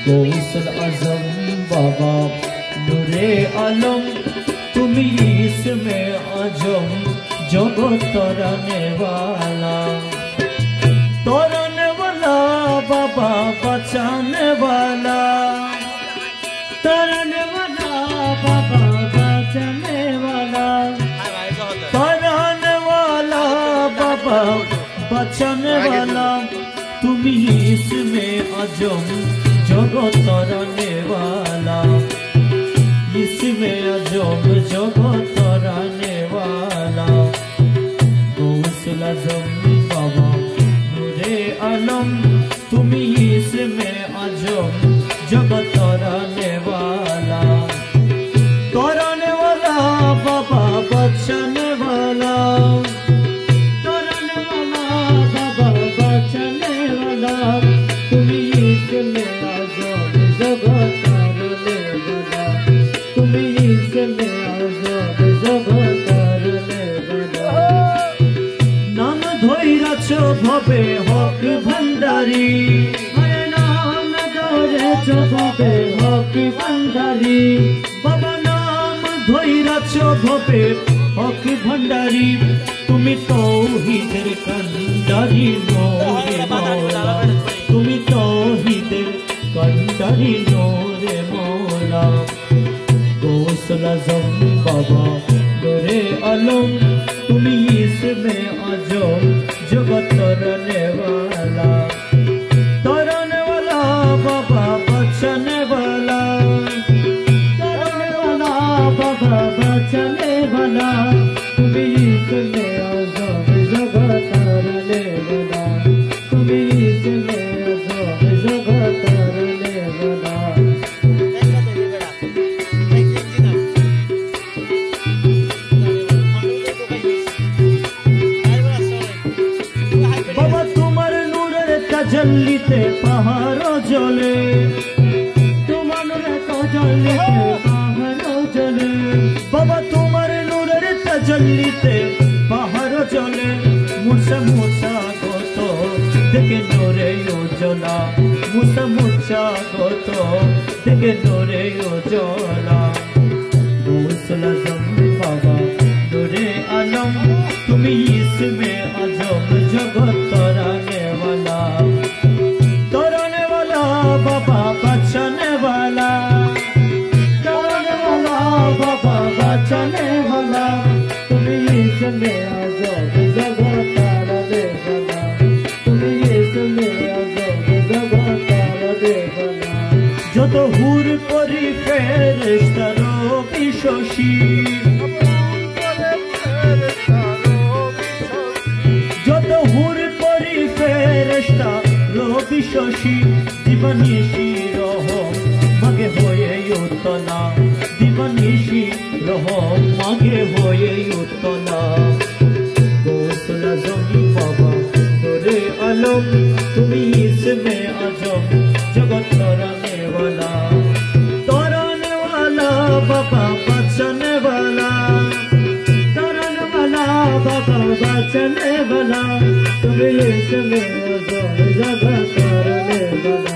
गौसल आजम बाबा नूरे आलम तुमी इसमें आजम जगत तराने वाला बाबा बचाने वाला तराने वाला बाबा बचाने वाला तराने वाला बाबा बचाने वाला तुमी इसमें आजम जगत तराने वाला इसमें आजम जगत तराने वाला गौसल आजम बाबा नूरे आलम तुमी इसमें आजम जगत तराने वाला बाबा बचाने वाला बाबा बचाने वाला तुमी इसमें आजम जगत तराने वाला तुमी इसमें आजम जगत तराने वाला नाम धोइराछ भवे हक भंडारी नाम धोइराछ भवे हक भंडारी बाबा नाम धोइराछ भवे हक भंडारी तुमी तौहीदेर कांडारी नोरे मौला तुमी तौहीदेर कांडारी नोरे मौला गौसल आजम बाबा नूरे आलम तुमी इसमें आजम जगत तराने वाला बाबा बचाने वाला बाबा बचाने वाला तुमी इसमें आजम जगत तराने वाला तुमी इसमें आजम जगत तराने वाला बाबा तुम्हार नूरेर ताजल्लीते पहाड़ो जले तुम्हार नूरेर ताजल्लीते पहाड़ो जले बाबा तुम्हार नूरेर ताजल्लीते पहाड़ो जले मुसा मुसा गतो देखे नूरे उजला मुसा मुसा गतो देखे नूरे उजला गौसल आजम बाबा नूरे आलम तुमी इसमें आजम जगत तराने वाला बाबा बचाने वाला बाबा बचाने वाला तुमी इसमें आजम जगत तराने वाला तुमी इसमें आजम जगत तराने वाला যত হুর পরি ফেরেশতা রবি শশী যত হুর পরি ফেরেশতা রবি শশী দিবানিশি রহম মাগে হয়ে উতলা দিবানিশি রহম মাগে হয়ে উতলা গৌसल आजम बाबा नूरे आलम तुमी इसमें आजम जगत तराने वाला बाबा बचाने वाला बाबा बचाने वाला तुमी इसमें आजम जगत तराने वाला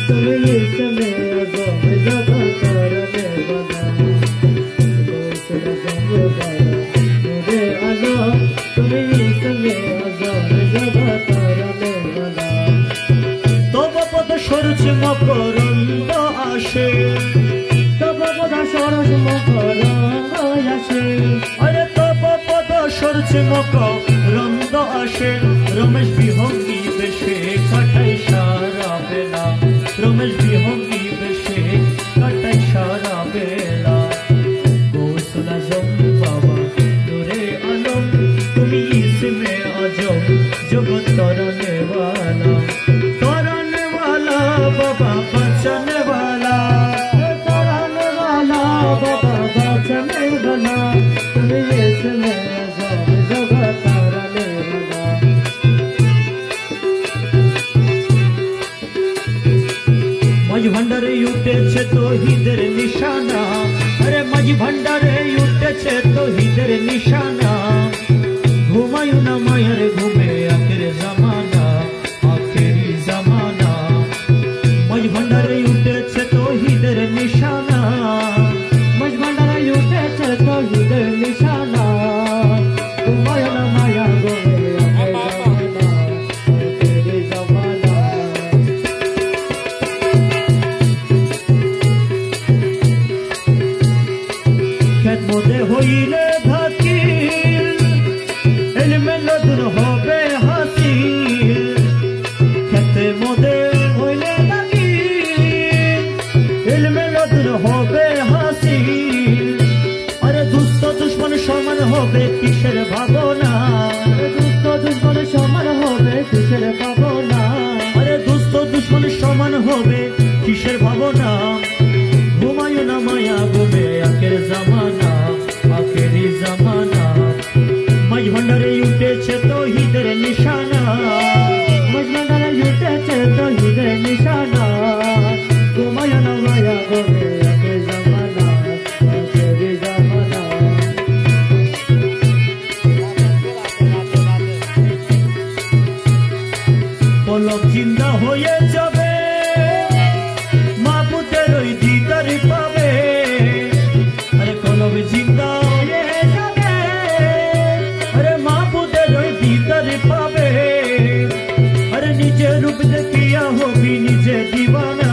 तुमी इसमें आजम जगत तराने वाला गौसल आजम बाबा नूरे आलम तुमी इसमें आजम जगत तराने वाला तब पद সরছ মকরন্দ আসে তব পদ সরছ মকরন্দ আসে আরে তব পদ সরছ মকরন্দ আসে রমেশ বিহঙ্গী বেশে কাটাই সারা বেলা রমেশ বিহঙ্গী বেশে কাটাই সারা বেলা গৌसल आजम बाबा नूरे आलम तुमी इसमें आजम जगत तराने वाला बाबा बचाने वाला बाबा बचाने वाला तुमी इसमें आजम जगत तराने वाला মাঝ ভান্ডারে উঠেছে তৌহিদের নিশানা अरे মাঝ ভান্ডারে উঠেছে তৌহিদের নিশানা ঘুমায়ু না মায়ের ঘুমে আখের জামানা বেঈমান হবে কিসের ভাবনা ঘুমায় না মায়া ঘুমে আখের জামানা আখেরি জামানা মাঝ ভান্ডারে উঠেছে তৌহিদের নিশানা মাঝ ভান্ডারে উঠেছে তৌহিদের নিশানা ঘুমায় না মায়া ঘুমে আখের জামানা আখেরি জামানা পলক জিন্দা হয়ে যাবে মাহবুবের ওই দিদার পাবে আরে কলব জিন্দা হয়ে যাবে আরে মাহবুবের ওই দিদার পাবে আরে নিজের রূপ দেখিয়া হবি নিজে দিবানা